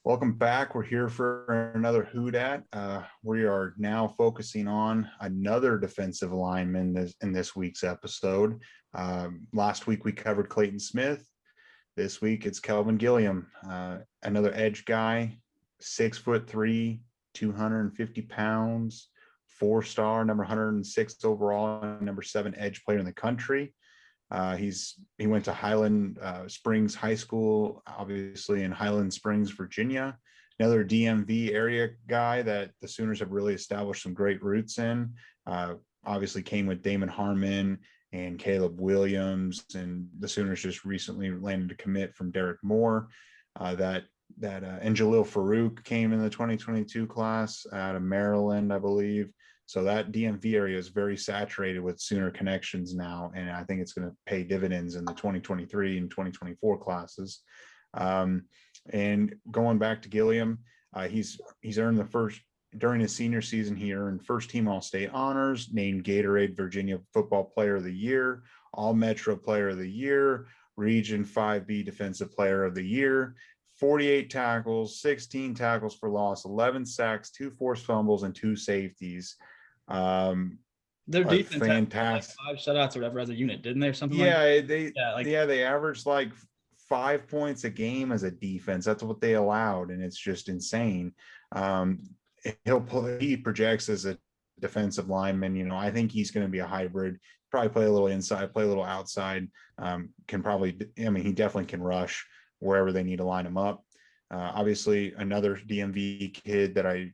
Welcome back. We're here for another Hoot at. We are now focusing on another defensive lineman in this week's episode. Last week we covered Clayton Smith. This week it's Kelvin Gilliam, another edge guy, 6'3", 250 pounds, 4-star, number 106 overall, number 7 edge player in the country. He went to Highland Springs High School, obviously in Highland Springs, Virginia. Another DMV area guy that the Sooners have really established some great roots in. Obviously came with Damon Harmon and Caleb Williams, and the Sooners just recently landed a commit from Derek Moore. And Jalil Farouk came in the 2022 class out of Maryland, I believe. So that DMV area is very saturated with Sooner connections now, and I think it's going to pay dividends in the 2023 and 2024 classes. And going back to Gilliam, he's earned the first during his senior season. He earned first team All State honors, named Gatorade Virginia Football Player of the Year, All Metro Player of the Year, Region 5B Defensive Player of the Year. 48 tackles, 16 tackles for loss, 11 sacks, 2 forced fumbles, and 2 safeties. Their defense had like Fantastic. 5 shutouts or whatever as a unit, didn't they, or something like that? Yeah, they averaged like 5 points a game as a defense. That's what they allowed, and it's just insane. Um, he projects as a defensive lineman. I think he's going to be a hybrid. Probably play a little inside, play a little outside. He definitely can rush wherever they need to line him up. Obviously, another DMV kid that I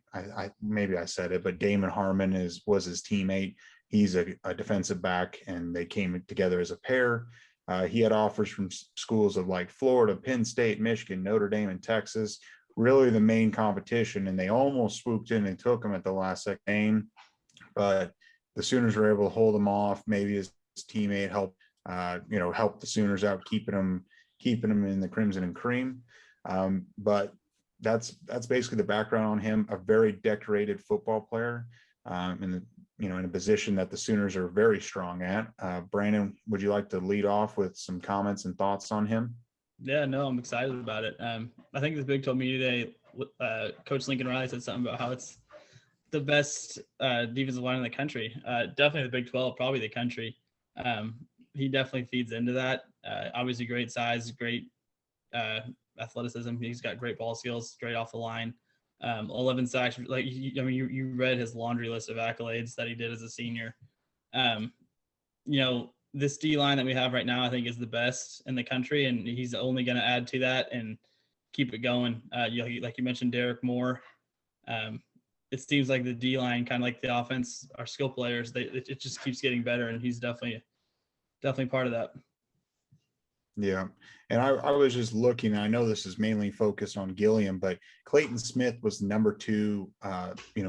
maybe I said it, but Damon Harmon was his teammate. He's a defensive back, and they came together as a pair. He had offers from schools of like Florida, Penn State, Michigan, Notre Dame, and Texas. Really, the main competition, and they almost swooped in and took him at the last second game, but the Sooners were able to hold him off. Maybe his teammate helped, help the Sooners out, keeping him in the Crimson and Cream. But that's basically the background on him. A very decorated football player, in a position that the Sooners are very strong at. Brandon, would you like to lead off with some comments and thoughts on him? Yeah, no, I'm excited about it. I think the Big 12 Media Day, Coach Lincoln Riley said something about how it's the best defensive line in the country. Definitely the Big 12, probably the country. He definitely feeds into that. Obviously, great size, great athleticism. He's got great ball skills, straight off the line. 11 sacks. You read his laundry list of accolades that he did as a senior. This D line that we have right now, I think, is the best in the country, and he's only going to add to that and keep it going. Like you mentioned, Derek Moore. It seems like the D line, kind of like the offense, our skill players, it just keeps getting better, and he's definitely part of that. Yeah. And I was just looking, I know this is mainly focused on Gilliam, but Clayton Smith was the number 2,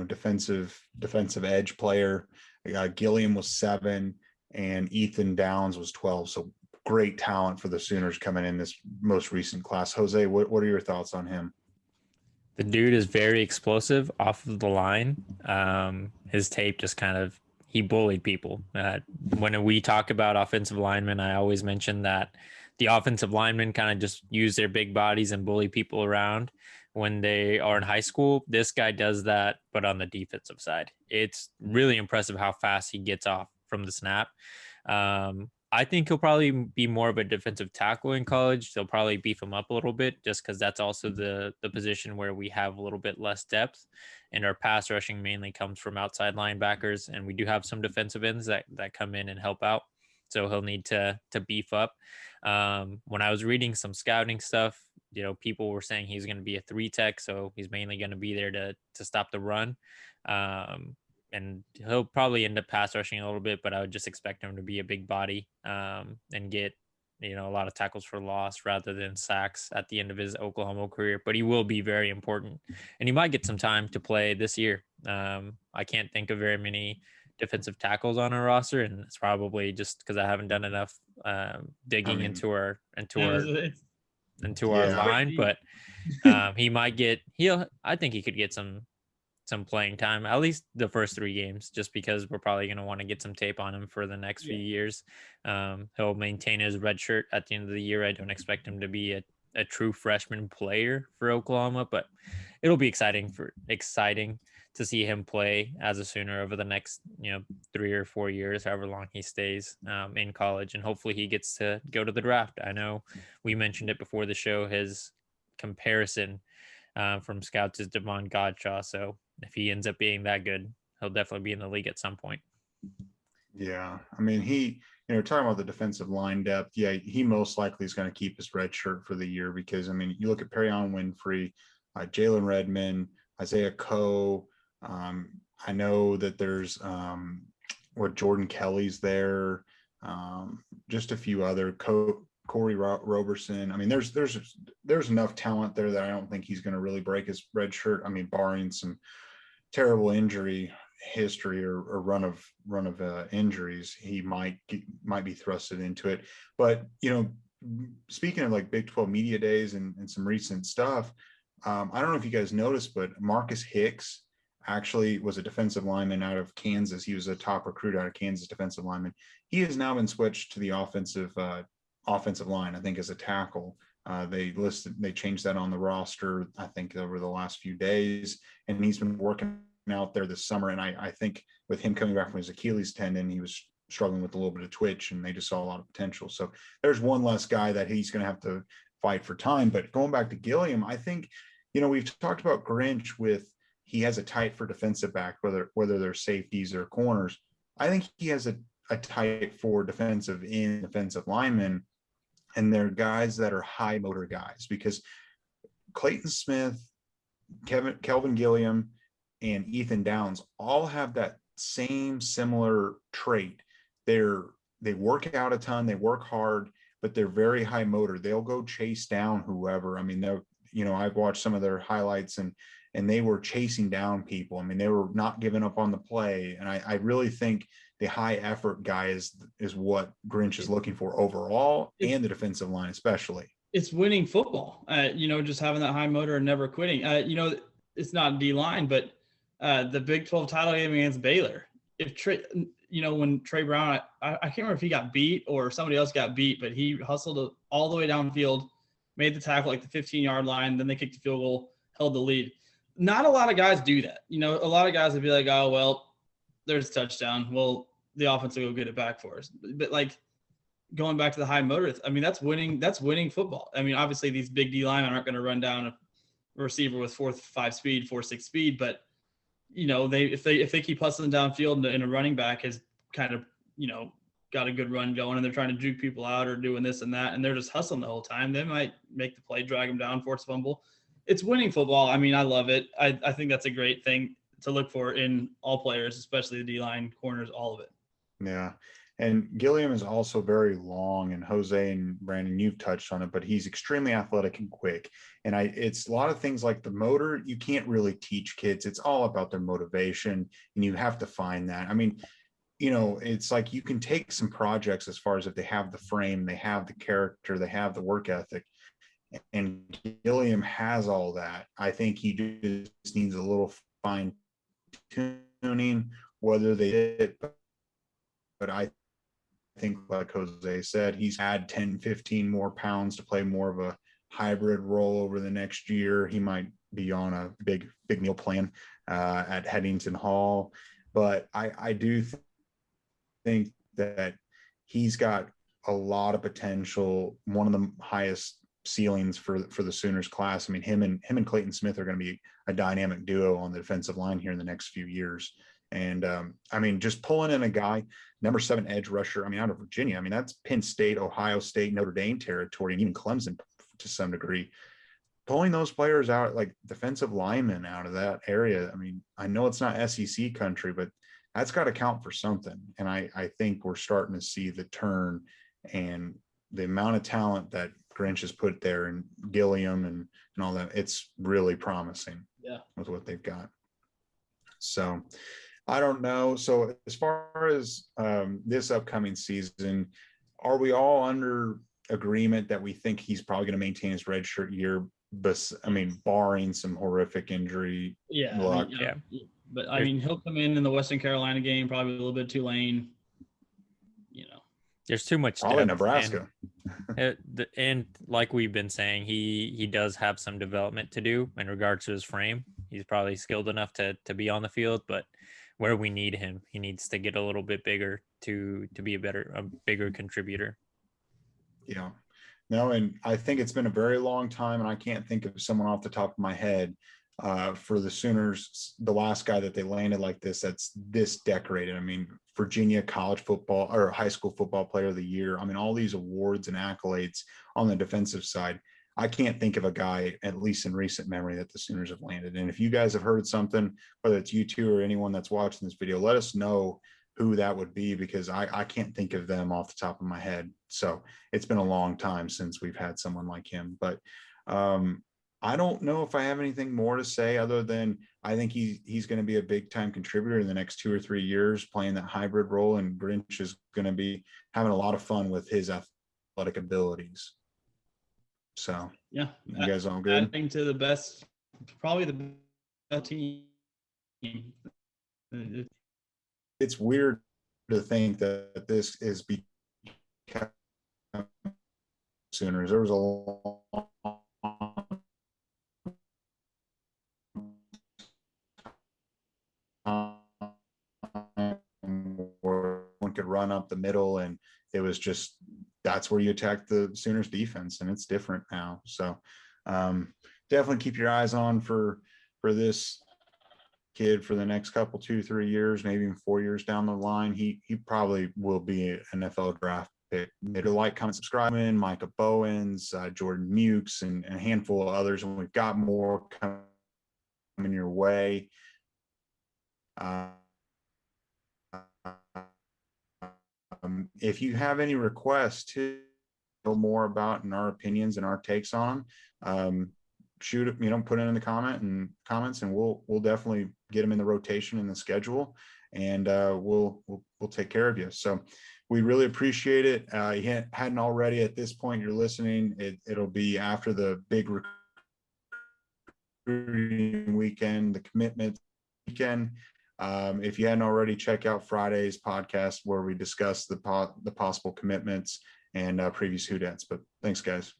defensive edge player. Gilliam was 7 and Ethan Downs was 12. So great talent for the Sooners coming in this most recent class. Jose, what are your thoughts on him? The dude is very explosive off of the line. His tape just he bullied people. When we talk about offensive linemen, I always mention that the offensive linemen kind of just use their big bodies and bully people around when they are in high school. This guy does that, but on the defensive side. It's really impressive how fast he gets off from the snap. I think he'll probably be more of a defensive tackle in college. They'll probably beef him up a little bit just because that's also the position where we have a little bit less depth, and our pass rushing mainly comes from outside linebackers, and we do have some defensive ends that come in and help out. So he'll need to beef up. When I was reading some scouting stuff, people were saying he's going to be a 3-tech, so he's mainly going to be there to stop the run. And he'll probably end up pass rushing a little bit, but I would just expect him to be a big body and get, a lot of tackles for loss rather than sacks at the end of his Oklahoma career. But he will be very important, and he might get some time to play this year. I can't think of very many defensive tackles on our roster, and it's probably just because I haven't done enough digging into our line. But he might get. I think he could get some playing time, at least the first 3 games, just because we're probably going to want to get some tape on him for the next few years. He'll maintain his red shirt at the end of the year. I don't expect him to be a true freshman player for Oklahoma, but it'll be exciting to see him play as a Sooner over the next 3 or 4 years, however long he stays in college, and hopefully he gets to go to the draft. I know we mentioned it before the show, his comparison from scouts is Devon Godshaw, so if he ends up being that good, he'll definitely be in the league at some point. Yeah, I mean, talking about the defensive line depth, yeah, he most likely is going to keep his red shirt for the year because, I mean, you look at Perion Winfrey, Jalen Redmond, Isaiah Coe. I know that there's Jordan Kelly's there, just a few other Corey Roberson. I mean, there's enough talent there that I don't think he's going to really break his red shirt. I mean, barring some terrible injury history or run of injuries, he might be thrusted into it. But speaking of like Big 12 media days and some recent stuff, I don't know if you guys noticed, but Marcus Hicks actually was a defensive lineman out of Kansas. He was a top recruit out of Kansas, defensive lineman. He has now been switched to the offensive line, I think, as a tackle. They changed that on the roster, I think, over the last few days, and he's been working out there this summer. And I think with him coming back from his Achilles tendon, he was struggling with a little bit of twitch, and they just saw a lot of potential. So there's one less guy that he's going to have to fight for time. But going back to Gilliam, I think, we've talked about Grinch he has a type for defensive back, whether they're safeties or corners. I think he has a type for defensive linemen, and they're guys that are high motor guys, because Clayton Smith, Kelvin Gilliam, and Ethan Downs all have that same similar trait. They work out a ton, they work hard, but they're very high motor. They'll go chase down whoever. I mean, I've watched some of their highlights, and they were chasing down people. I mean, they were not giving up on the play. And I really think the high effort guy is what Grinch is looking for overall, and the defensive line especially. It's winning football, just having that high motor and never quitting. It's not D-line, but the Big 12 title game against Baylor. If when Trey Brown, I can't remember if he got beat or somebody else got beat, but he hustled all the way downfield, made the tackle like the 15-yard line, then they kicked the field goal, held the lead. Not a lot of guys do that. A lot of guys would be like, oh, well, there's a touchdown. Well, the offense will go get it back for us. But like going back to the high motor, I mean, that's winning football. I mean, obviously these big D linemen aren't going to run down a receiver with 4.5 speed, 4.6 speed, but if they keep hustling downfield and a running back has kind of, got a good run going and they're trying to juke people out or doing this and that, and they're just hustling the whole time, they might make the play, drag them down, force a fumble. It's winning football. I mean, I love it. I think that's a great thing to look for in all players, especially the D-line, corners, all of it. Yeah. And Gilliam is also very long, and Jose and Brandon, you've touched on it, but he's extremely athletic and quick. And it's a lot of things like the motor, you can't really teach kids. It's all about their motivation, and you have to find that. I mean, it's like you can take some projects as far as if they have the frame, they have the character, they have the work ethic. And Gilliam has all that. I think he just needs a little fine tuning, whether they did it. But I think, like Jose said, he's had 10, 15 more pounds to play more of a hybrid role over the next year. He might be on a big meal plan at Headington Hall. But I do think that he's got a lot of potential, one of the highest ceilings for the Sooners class. I mean, him and Clayton Smith are going to be a dynamic duo on the defensive line here in the next few years. And I mean, just pulling in a guy, number 7 edge rusher, I mean, out of Virginia, I mean, that's Penn State, Ohio State, Notre Dame territory, and even Clemson to some degree. Pulling those players out, like defensive linemen out of that area, I mean, I know it's not SEC country, but that's got to count for something. And I think we're starting to see the turn and the amount of talent that Grinch has put there, and Gilliam and all that. It's really promising with what they've got. So I don't know. So as far as this upcoming season, are we all under agreement that we think he's probably going to maintain his redshirt year? But I mean, barring some horrific injury luck. But I mean, he'll come in the Western Carolina game, probably a little bit Tulane. There's too much. Probably Nebraska. And like we've been saying, he does have some development to do in regards to his frame. He's probably skilled enough to be on the field, but where we need him, he needs to get a little bit bigger to be a bigger contributor. Yeah. No, and I think it's been a very long time, and I can't think of someone off the top of my head for the Sooners, the last guy that they landed like that's this decorated. I mean, Virginia college football or high school football player of the year. I mean, all these awards and accolades on the defensive side. I can't think of a guy, at least in recent memory, that the Sooners have landed. And if you guys have heard something, whether it's you two or anyone that's watching this video, let us know who that would be, because I can't think of them off the top of my head. So it's been a long time since we've had someone like him. But I don't know if I have anything more to say other than I think he's going to be a big time contributor in the next 2 or 3 years, playing that hybrid role. And Grinch is going to be having a lot of fun with his athletic abilities. So Yeah, you guys all good? Adding to the best, probably the best team. It's weird to think that this is becoming Sooners. There was a long where one could run up the middle, and it was just that's where you attack the Sooners defense, and it's different now. So definitely keep your eyes on for this kid for the next couple 2-3 years, maybe even 4 years down the line. He probably will be an NFL draft pick. Maybe like, comment, subscribe, Micah Bowens, Jordan Mukes, and a handful of others, and we've got more coming your way. If you have any requests to know more about and our opinions and our takes on them, shoot it, put it in the comments, and we'll definitely get them in the rotation in the schedule, and we'll take care of you. So we really appreciate it. You hadn't already at this point, you're listening, it'll be after the big recruiting weekend, the commitment weekend. If you hadn't already, check out Friday's podcast where we discuss the possible commitments and previous whodats. But thanks, guys.